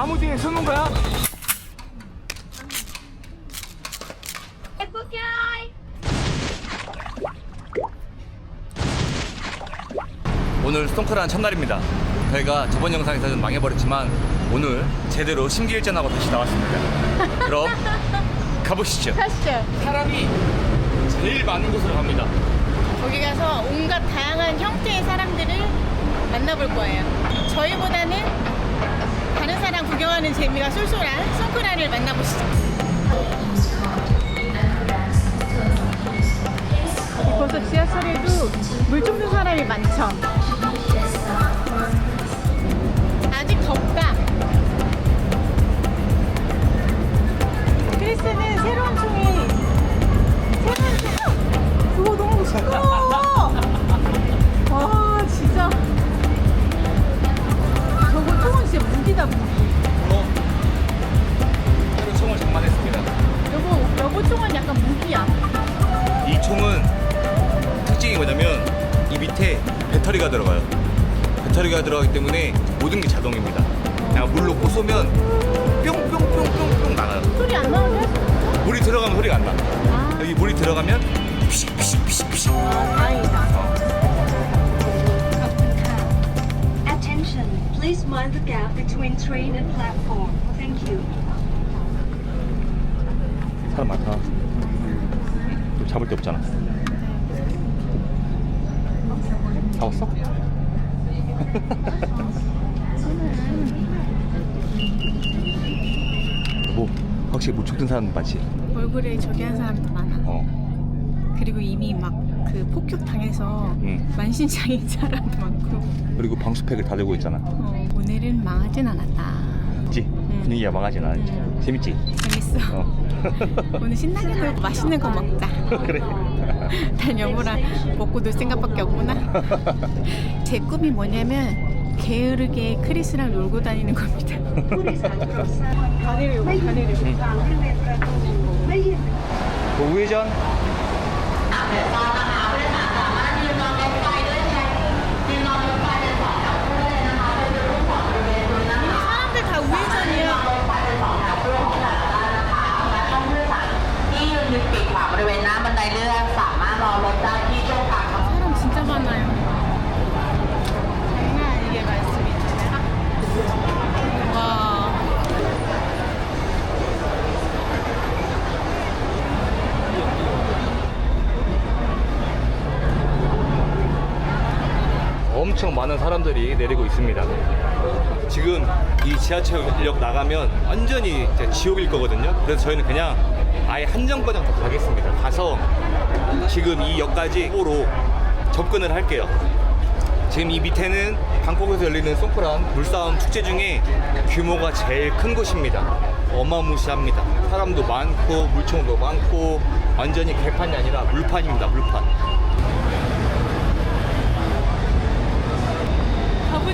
나무 뒤에 숨은 거야? 오늘 스톤크란 첫날입니다. 저희가 저번 영상에서 좀 망해버렸지만 오늘 제대로 심기일전하고 다시 나왔습니다. 그럼 가보시죠. 가시죠. 사람이 제일 많은 곳으로 갑니다. 거기 가서 온갖 다양한 형태의 사람들을 만나볼 거예요. 저희보다는 다른 사람 구경하는 재미가 쏠쏠한 스톤크란을 만나보시죠. 벌써 지하철에도 물 쫓는 사람이 많죠. 아직 덥다. 크리스는 새로운 총이 그거 너무 무서워. 와 진짜 저거 총은 진짜 무기다 무기. 새로 총을 장만했습니다. 여보 총은 약간 무기야. 이 총은 특징이 뭐냐면 이 밑에 배터리가 들어가요. 배터리가 들어가기 때문에 모든 게 자동입니다. 그냥 물로 꽂으면 뿅뿅뿅뿅뿅 나가요. 소리 안 나오네? 물이 들어가면 소리가 안 나. 아. 여기 물이 들어가면 피식피식피식피식. 다행이다. Attention, please mind the gap between train and platform. Thank you. 사람 많다. 또 잡을 데 없잖아. 잡았어? 뭐 확실히 못 죽든 사람 많지. 얼굴에 저기 한 사람도 많아. 그리고 이미 막 그 폭격 당해서 만신창이인 사람도 많고. 그리고 방수팩을 다 들고 있잖아. 오늘은 망하진 않았다. 그치? 분위기가 망하진 않았지. 재밌지? 재밌어. 오늘 신나게 놀고 맛있는 거 먹자. 그래. 난 여보랑 먹고 놀 생각밖에 없구나. 제 꿈이 뭐냐면 게으르게 크리스랑 놀고 다니는 겁니다. 다 내려요, 다 내려. 우회전. 사람들 다 우회전이야. 사람 진짜 많아요. 장난 아니게 많습니다. 와. 엄청 많은 사람들이 내리고 있습니다. 지금 이 지하철역 나가면 완전히 이제 지옥일 거거든요. 그래서 저희는 그냥 아예 한정거장 더 가겠습니다. 가서 지금 이 역까지 호로 접근을 할게요. 지금 이 밑에는 방콕에서 열리는 송크란 물싸움 축제 중에 규모가 제일 큰 곳입니다. 어마무시합니다. 사람도 많고 물총도 많고 완전히 개판이 아니라 물판입니다. 물판.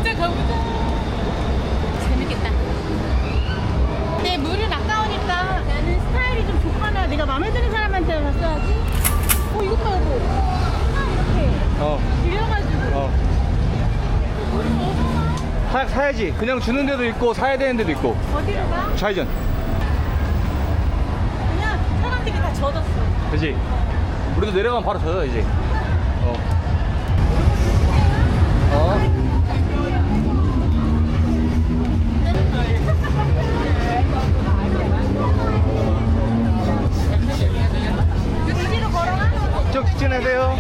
가보자. 재밌겠다. 근데 물은 아까우니까 나는 스타일이 좀 좋거나 내가 마음에 드는 사람한테 갔어야지. 이거 봐, 여보. 이렇게 빌려가지고. 사야지. 그냥 주는 데도 있고 사야 되는 데도 있고. 어디로 가? 좌회전. 그냥 사람들이 다 젖었어. 그지? 우리도 내려가면 바로 젖어 이제. 어디로 걸어가? 쭉 직진하세요.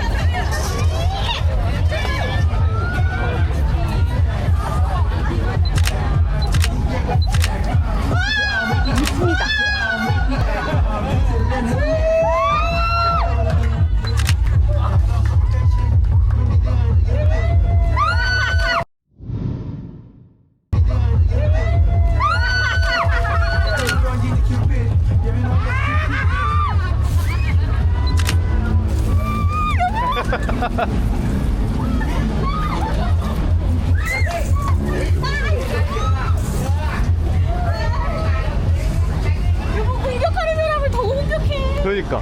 여보 공격하는 사람을 더 공격해. 그러니까.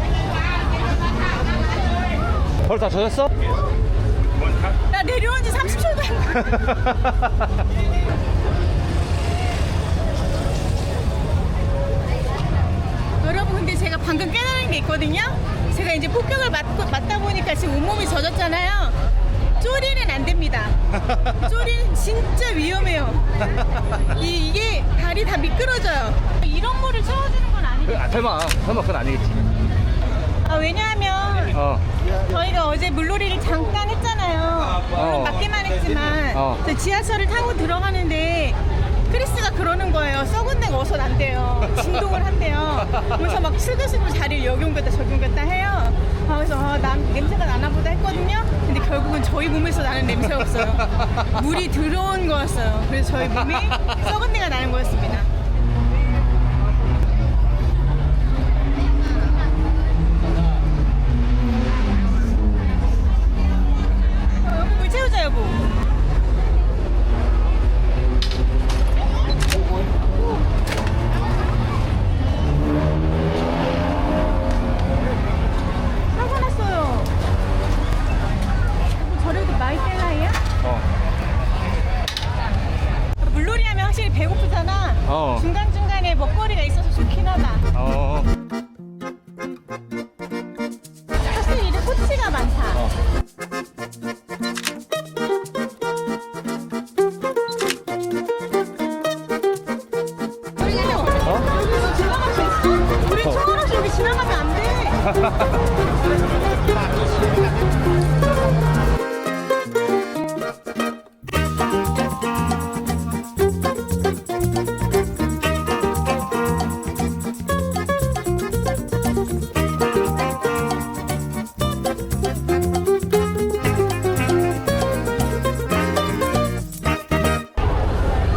벌써 다 젖었어? 나 내려온 지 30초도 안 돼. 여러분 근데 제가 방금 깨달은 게 있거든요. 제가 이제 폭격을 맞다 보니까 지금 온몸이 젖었잖아요. 쪼리는 안 됩니다. 쪼리는 진짜 위험해요. 이게 발이 다 미끄러져요. 이런 물을 채워주는 건 아니겠죠? 설마 그건 아니겠지. 왜냐하면 저희가 어제 물놀이를 잠깐 했잖아요. 물론 맞기만 했지만 저 지하철을 타고 들어가는데 크리스가 그러는 거예요. 썩은 데가 어서 난대요. 진동을 한대요. 그래서 막 슬그슬그 자리를 여기 옮겼다 저기 옮겼다 해요. 그래서 난 냄새가 나나 보다 했거든요. 근데 결국은 저희 몸에서 나는 냄새였어요. 물이 들어온 거였어요. 그래서 저희 몸이 썩은 데가 나는 거였습니다. 여보 물 채우자 여보. 사고 났어요. 여보 저래도 마이셀라이야? 물놀이 하면 확실히 배고프잖아. 중간중간에 먹거리가 있어서 좋긴 하다. 확실히 이제 꼬치가 많다. 우리 총알없이 여기 지나가면 안 돼.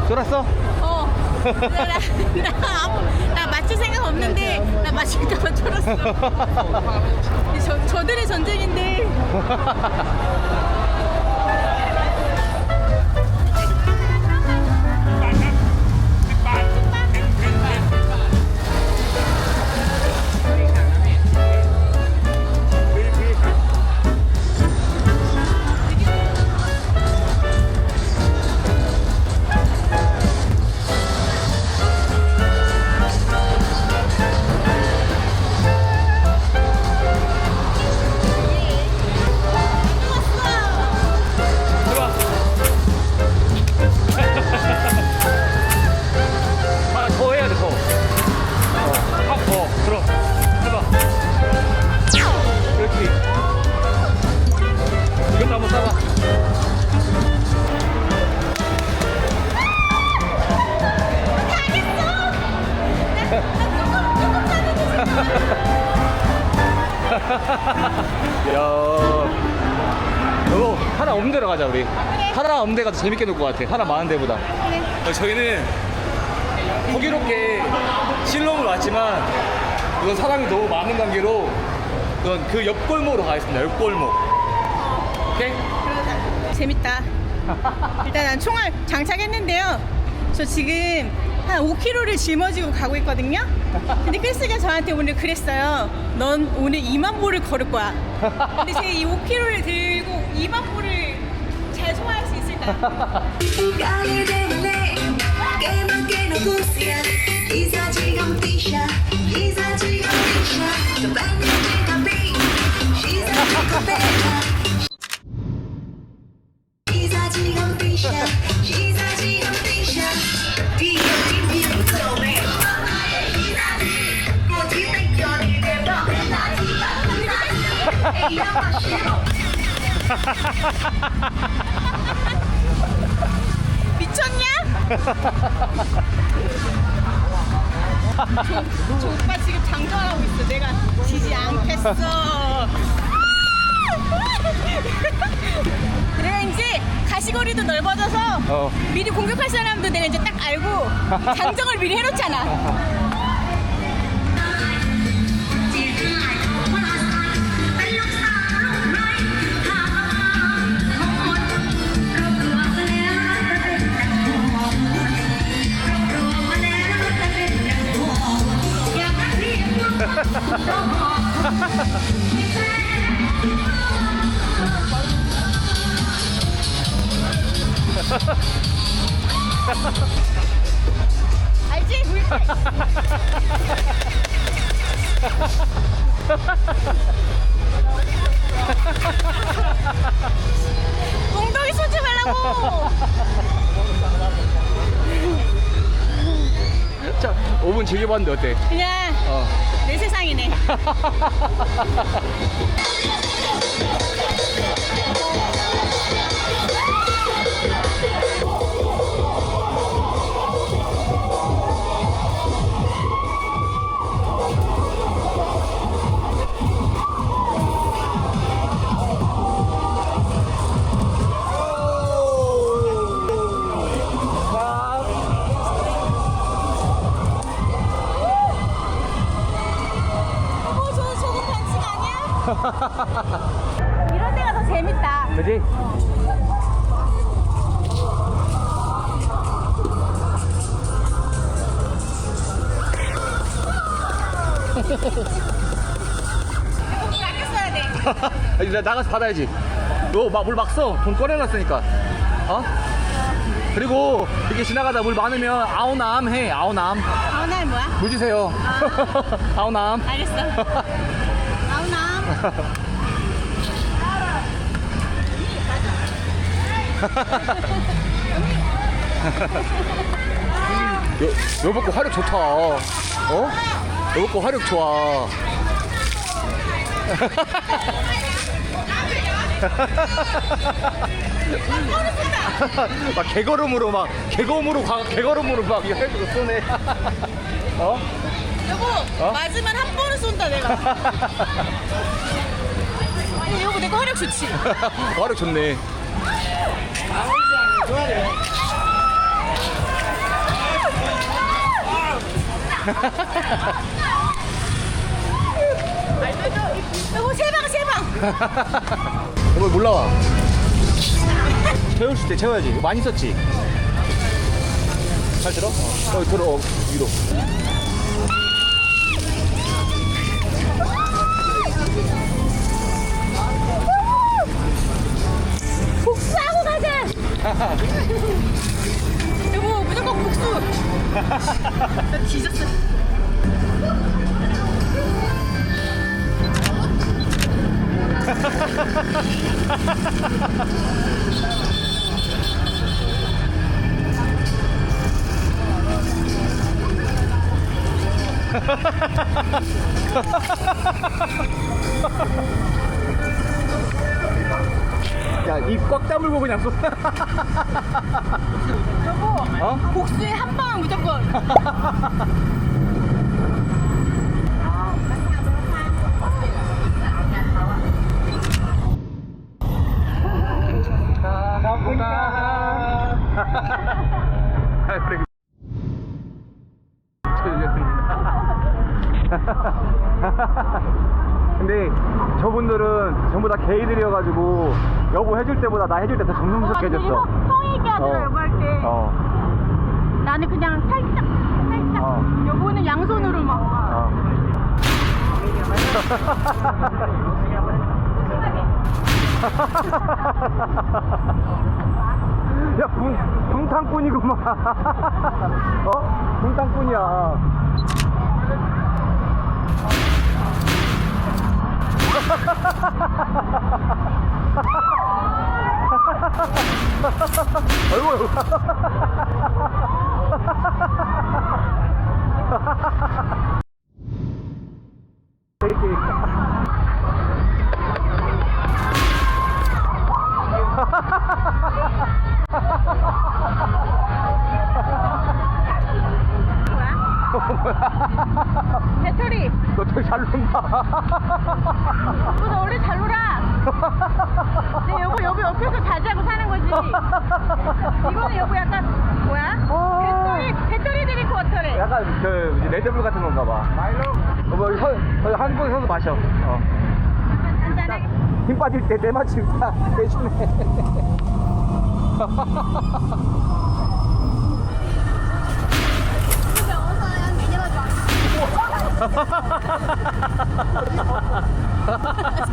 쫄았어? 나 맞출 생각 없는데 나 맞힐까봐 쫄았어. 저들의 전쟁인데. 더 해야 돼, 더. 확 더. 들어. 해봐. 그렇지. 이것도 한번 싸봐. 야, 이거 하나 없는 데로 가자 우리. 하나 없는 데가 더 재밌게 놀 것 같아. 하나 많은 데보다. 저희는 호기롭게 실롱을 왔지만 이건 사람이 너무 많은 관계로 이건 그 옆골목으로 가겠습니다. 옆골목. 오케이? 재밌다. 일단 난 총알 장착했는데요. 저 지금 한 5km를 짊어지고 가고 있거든요. 근데 크리스가 저한테 오늘 그랬어요. 넌 오늘 2만 보를 걸을 거야. 근데 제가 이 5km를 들고 2만 보를 잘 소화할 수 있을까? 가게 되네 깨먹게 누구야 이사지경 티셔 이사지경 티셔 또 반짝이가 비 이사지경 티셔 이사지경 티셔 이사지경 티셔 뒤에 뒤에 소매 꽃이 땡겨니 대박 이야마 싫어 미쳤냐? 저 오빠 지금 장전하고 있어. 내가 지지 않겠어. 내가 이제 가시거리도 넓어져서 미리 공격할 사람도 내가 이제 딱 알고 장정을 미리 해놓잖아. 알지? 엉덩이 쏘지 말라고. 자, 5분 즐겨봤는데 어때? 그냥 내 세상이네. 저거 반칙 아니야? 이런 데가 더 재밌다. 그지? 물 아껴 써야 돼. 아니, 나 나가서 받아야지. 너 물 막 써. 돈 꺼내놨으니까. 어? 그리고 이렇게 지나가다 물 많으면 아우남 해. 아우남. 아우남 뭐야? 물 주세요. 아우남. 알겠어. 아우남. 여보 거 화력 좋다. 어? 여보 거 화력 좋아. 막 개걸음으로 막 개걸음으로 막 해주고 쏘네. 어? 여보, 맞으면 한 번은 쏜다 내가. 아니, 여보 내거 화력 좋지? 화력 좋네. 여보 세 방. 여보 몰라와. 채울 때 채워야지. 많이 썼지? 잘 들어? 들어. 위로. 복수하고 가자. 여보 무조건 복수. 나 뒤졌어. 야, 입 꽉 다물고 그냥 쏘. 여보 복수에 한 방은 무조건. 그래. 근데 저분들은 전부 다 게이들이어가지고 여보 해줄 때보다 나 해줄 때 더 정성스럽게해줬어. 성의 있게 하더라 여보 할 때. 나는 그냥 살짝. 여보는 양손으로 막. 야, 붕탕꾼이구만. 붕탕꾼이야. 어이구. 배터리. 너 되게 잘 논다. 너 원래 잘 놀아. 내 여보 옆에서 잘 자고 사는 거지. 이거는 여보 약간 뭐야? 배터리 드링크 워터래. 약간 레드불 같은 건가 봐. 여보 여기 한국에 서서 마셔. 한잔해. 힘 빠질 때 때마침 딱 대주네.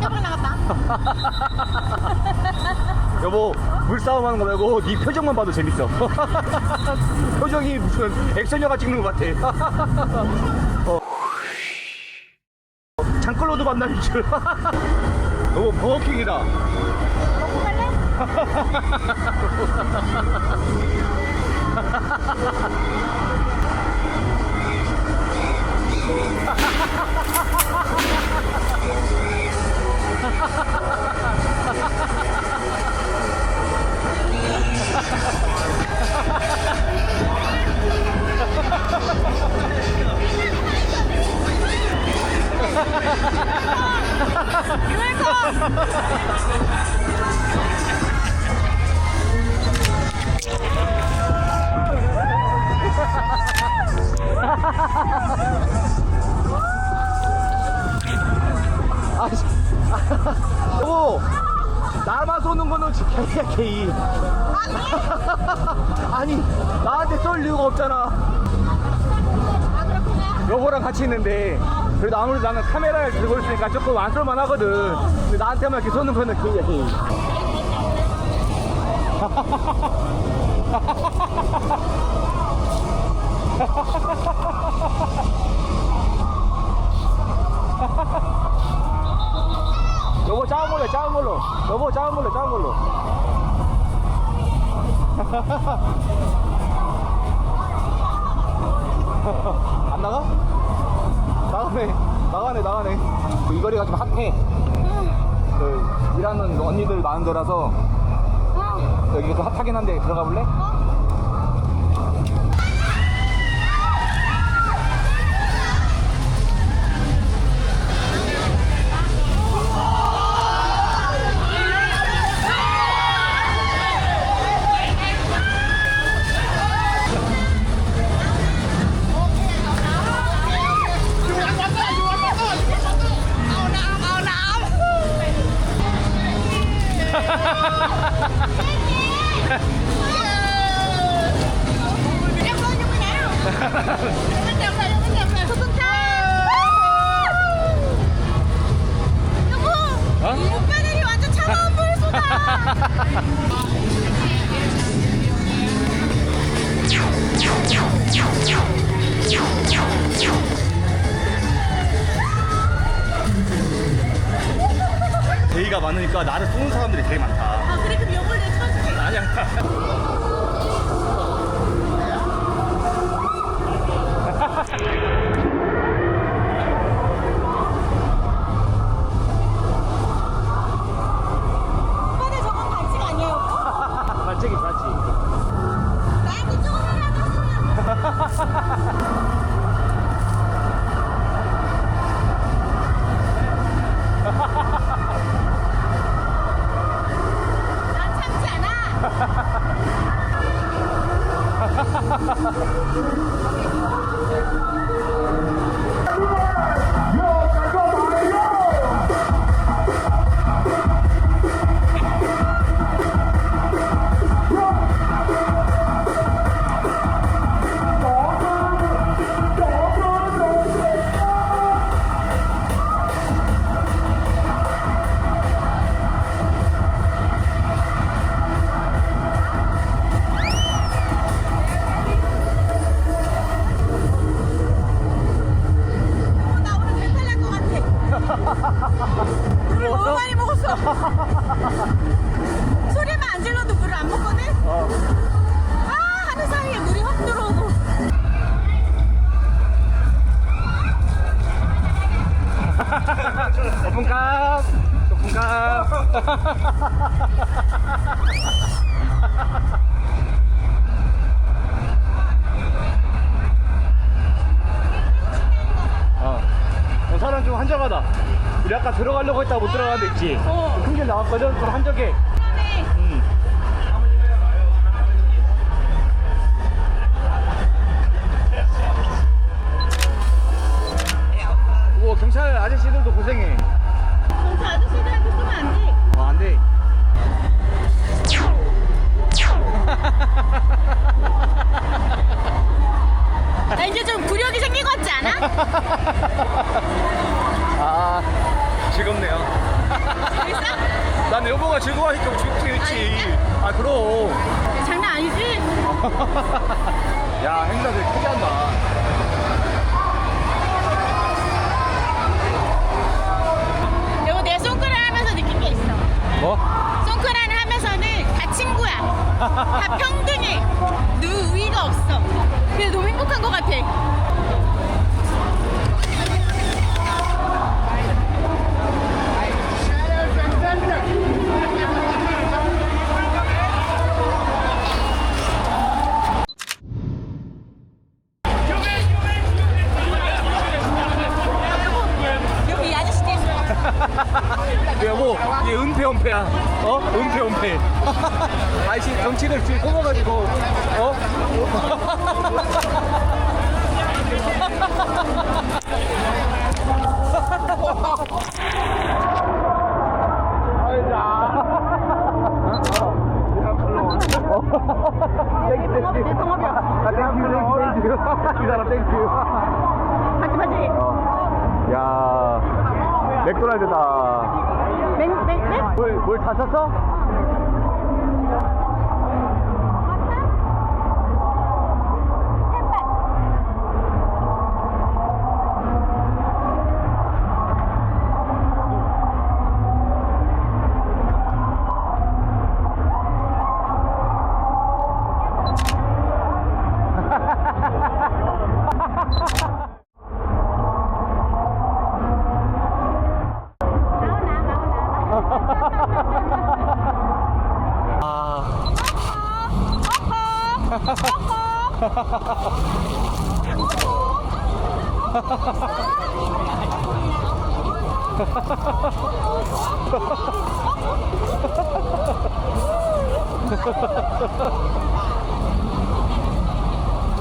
세번 나갔다. 여보 물싸움 하는 거 말고 네 표정만 봐도 재밌어. 표정이 무슨 액션 영화 찍는 것 같아. 장클로드 만날 줄. 너무 버거킹이다. 먹고 갈래? 여보, 나만 쏘는 거는 개야 개이. 아니 나한테 쏠 이유가 없잖아. 여보랑 같이 있는데 그래도 아무래도 나는 카메라를 들고 있으니까 조금 안 쏠만 하거든. 근데 나한테만 이렇게 쏘는 거는 개야 개이. 여보 작은 걸로 작은 걸로. 여보 작은 걸로 작은 걸로. 안 나가? 나가네 나가네 나가네. 이 거리가 좀 핫해. 그 일하는 언니들 많은 데라서 여기가 좀 핫하긴 한데 들어가 볼래? 여보, 오빠들이 완전 차가운 물을 쏟아. 대의가 많으니까 나를 쏘는 사람들이 되게 많다. 아 그래 그럼 요걸 내가 쳐줄게. 아니야. 오빠들 저건 반칙 아니야 여보? 반칙이 반칙. 나한테 쪼그라고 난 참지 않아. 나 오늘 배탈 날 것 같아. 물을 너무 많이 먹었어. 소리만 안 질러도 물을 안 먹거든? 아, 하는 사이에 물이 확 들어오고. 오픈캅 오픈캅. 사람 좀 한적하다. 우리 아까 들어가려고 했다가 못 들어가는 데 있지? 큰 길 나왔거든? 좀 한적해. 우와, 경찰 아저씨들도 고생해. 경찰 아저씨들한테 쏘면 안 돼. 안 돼. 나 이제 좀 구력이 생긴 것 같지 않아? 아, 즐겁네요. 재밌어? 난 여보가 즐거워하니까 재밌지. 아, 그럼. 장난 아니지? 야, 행사들 크게 한다. 뭐? 송크란을 하면서는 다 친구야. 다 평등해. 누구 우위가 없어. 그래서 너무 행복한 것 같아. 여기 이 아저씨 뒤에 있어. 여보, 이게 은폐. 어? 은폐. 아이씨, 정치를 뒤에 뽑아가지고, 어? 내 성업이야. 이 사람 땡큐. 맞지? 야, 맥도날드다. 맥? 뭘 다 샀어?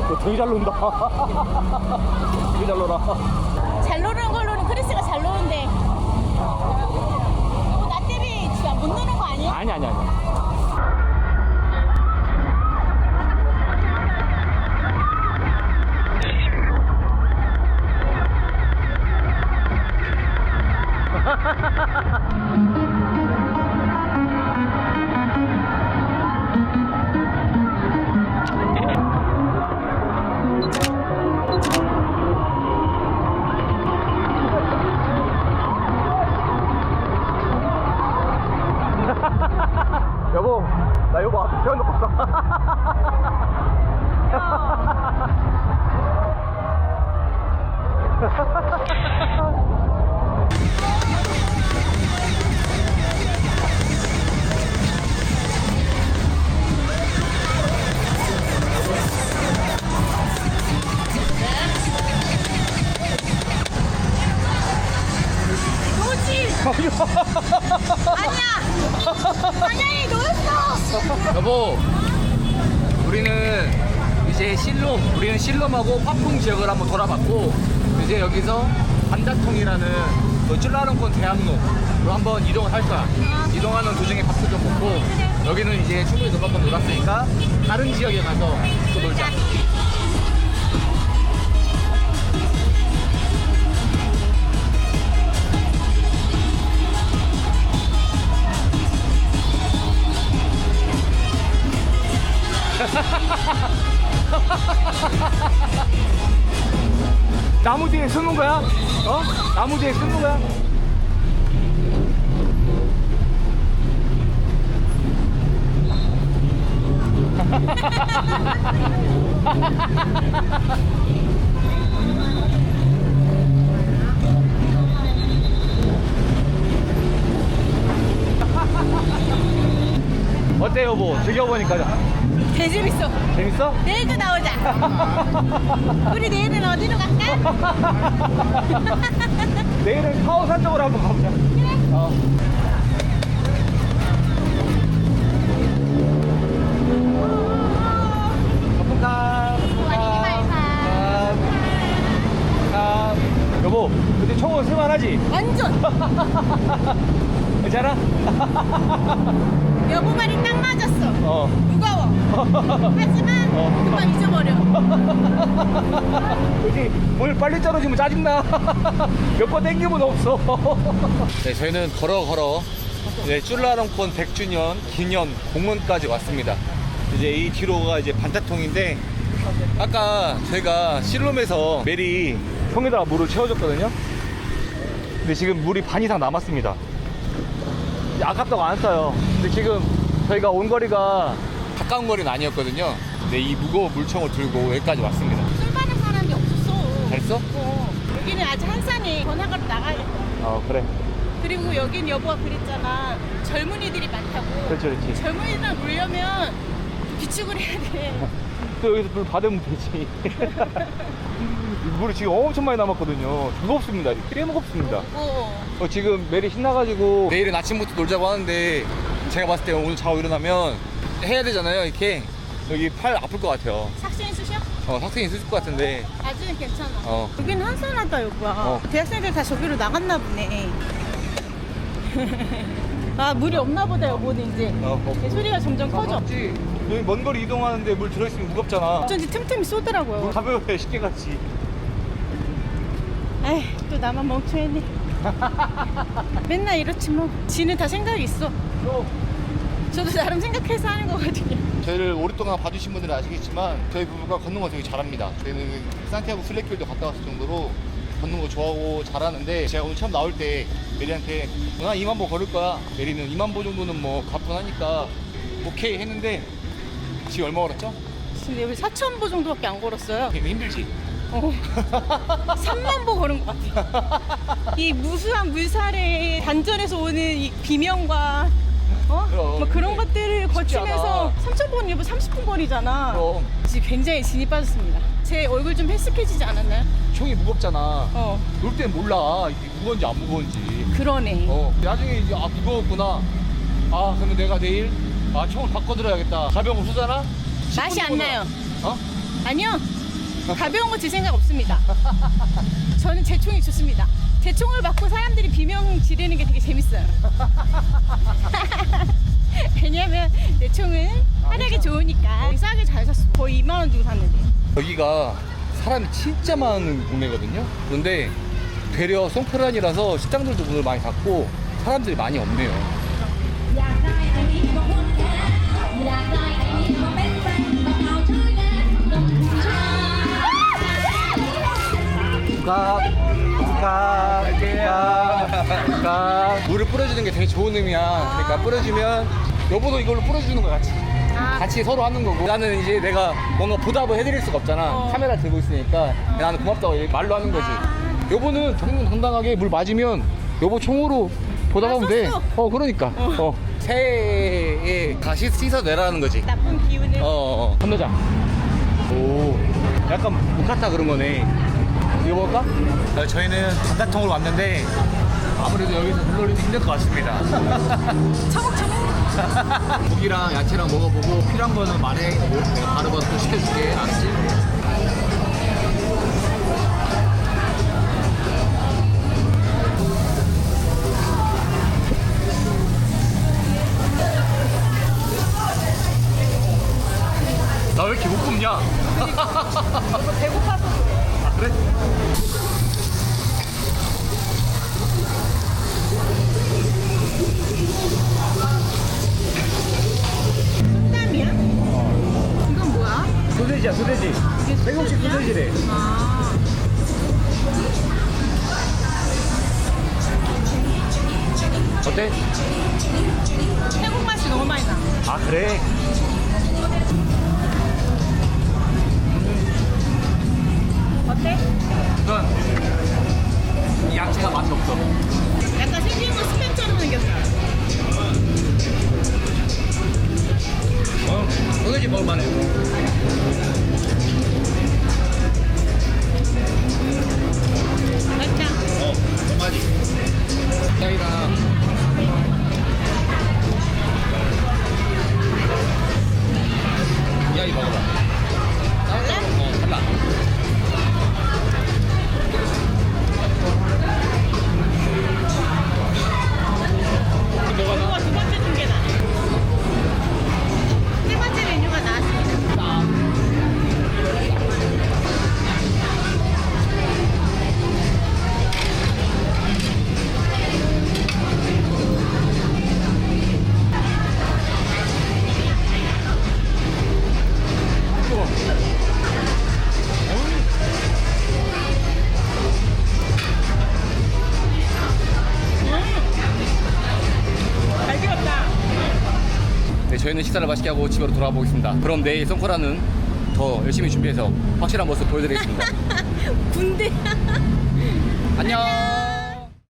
너 되게 잘 논다. 되게 잘 놀아. 잘 노는 걸로는 크리스가 잘 노는데. 이거 나 때문에 진짜 못 노는 거 아니야? 아니. 여보, 나 여보 앞에 세워놓고 있어. 노지! 아니야! 당연히 노였어! 여보, 우리는 실롬하고 파풍 지역을 한번 돌아봤고, 이제 여기서 반다통이라는 쫄라롱권 대학로로 한번 이동을 할 거야. 이동하는 도중에 밥도 좀 먹고, 여기는 이제 충분히 너만큼 놀았으니까 다른 지역에 가서 또 놀자. 나무 뒤에 숨는 거야? 어? 나무 뒤에 숨는 거야? 어때 여보? 즐겨보니까 개 재밌어. 재밌어? 내일도 나오자. 우리 내일은 어디로 갈까? 내일은 카오산 쪽으로 한번 가보자. 어. 여보, 근데 총은 쓸만하지? 완전. 괜찮아? 여보 말이 딱 맞았어. 무거워. 하지만 금방 잊어버려. 그치? 물 빨리 떨어지면 짜증나. 몇 번 땡기면 없어. 네, 저희는 걸어 네, 쫄라롱권 100주년 기념 공원까지 왔습니다. 이제 이 뒤로가 이제 반타통인데, 아까 저희가 실롬에서 메리 통에다가 물을 채워줬거든요. 근데 지금 물이 반 이상 남았습니다. 아깝다고 안 써요. 근데 지금 저희가 온 거리가 가까운 거리는 아니었거든요. 근데 이 무거운 물총을 들고 여기까지 왔습니다. 술 마는 사람이 없었어. 잘했어? 여기는 아직 한산이 번화가로 나가야겠다. 그래. 그리고 여긴 여보가 그랬잖아. 젊은이들이 많다고. 그렇지. 젊은이들 물려면 비축을 해야 돼. 또 여기서 물 받으면 되지. 물이 지금 엄청 많이 남았거든요. 무겁습니다. 꽤 무겁습니다. 지금 메리 신나가지고 내일은 아침부터 놀자고 하는데 제가 봤을 때 오늘 자고 일어나면 해야 되잖아요. 이렇게 여기 팔 아플 것 같아요. 삭신 쑤셔? 삭신이 있을 것 같은데. 아직은 괜찮아. 어. 여기는 한산하다 여보야. 대학생들 다 저기로 나갔나 보네. 아 물이 없나 보다 여보는 이제. 소리가 점점 커져. 맞지? 여기 먼 거리 이동하는데 물 들어있으면 무겁잖아. 어쩐지 틈틈이 쏘더라고요. 물 가벼워야 쉽게 갔지. 에이 또 나만 멍청했네. 맨날 이렇지 뭐. 지는 다 생각이 있어. 저도 나름 생각해서 하는 거거든요. 저희를 오랫동안 봐주신 분들은 아시겠지만 저희 부부가 걷는 거 되게 잘합니다. 저희는 산티아고 순례길도 갔다 왔을 정도로 걷는 거 좋아하고 잘하는데 제가 오늘 처음 나올 때 메리한테 나 2만 보 걸을 거야. 메리는 2만 보 정도는 뭐 가뿐하니까 오케이 했는데 지금 얼마 걸었죠? 지금 여기 4,000보 정도밖에 안 걸었어요. 되게 힘들지? 3만 보 걸은 것 같아. 이 무수한 물살에 단전에서 오는 이 비명과 뭐 그런 것들을 거치면서 3,000번 여보 30분 거리잖아. 그럼 지금 굉장히 진이 빠졌습니다. 제 얼굴 좀 헬스케지지 않았나요? 총이 무겁잖아. 놀 땐 몰라 이게 무거운지 안 무거운지. 그러네. 나중에 이제 무거웠구나. 그러면 내가 내일 총을 바꿔들어야겠다. 가벼운 거 쏘잖아? 맛이 안 10분 나요. 아니요? 가벼운 거 제 생각 없습니다. 저는 제 총이 좋습니다. 제 총을 맞고 사람들이 비명 지르는 게 되게 재밌어요. 왜냐면 내 총은 하나가 좋으니까 싸게 잘 샀어. 거의 2만 원 주고 샀는데. 여기가 사람이 진짜 많은 동네거든요. 그런데 되려 송파란이라서 식당들도 문을 많이 닫고 사람들이 많이 없네요. 물을 뿌려주는 게 되게 좋은 의미야. 그러니까 뿌려주면 여보도 이걸로 뿌려주는 거 같이 서로 하는 거고. 나는 이제 내가 뭔가 보답을 해드릴 수가 없잖아. 카메라 들고 있으니까 나는 고맙다고 말로 하는 거지. 여보는 정정당당하게 물 맞으면 여보 총으로 보답하면 돼. 그러니까 새해에 다시 씻어내라는 거지. 나쁜 기운을. 건너자. 오, 약간 무카타 그런 거네. 이거 먹을까? 저희는 단다통으로 왔는데 아무래도 여기서 물놀이는 힘들 것 같습니다. 차곡차곡. 고기랑 야채랑 먹어보고 필요한 거는 말해. 내가 바로바로 또 시켜줄게. 알았지? 나 왜 이렇게 못 굽냐? 배고파서 그래. 그래? 땀이야? 이건 뭐야? 소세지야, 소세지. 태국식 소세지래. 어때? 태국 맛이 너무 많이 나. 그래? 어때? 우선 이 야채가 맛이 없어. 약간 생긴 거 스팸처럼 생겼어. 소세지 먹을만해. 맛있다. 얼마지? 야이랑 야이 먹어봐. 달라? 달라. 이거 두 번째 중계다. 세 번째 메뉴가 나왔습니다. 저희는 식사를 맛있게 하고 집으로 돌아가 보겠습니다. 그럼 내일 송코라는 더 열심히 준비해서 확실한 모습 보여드리겠습니다. 군대. 안녕.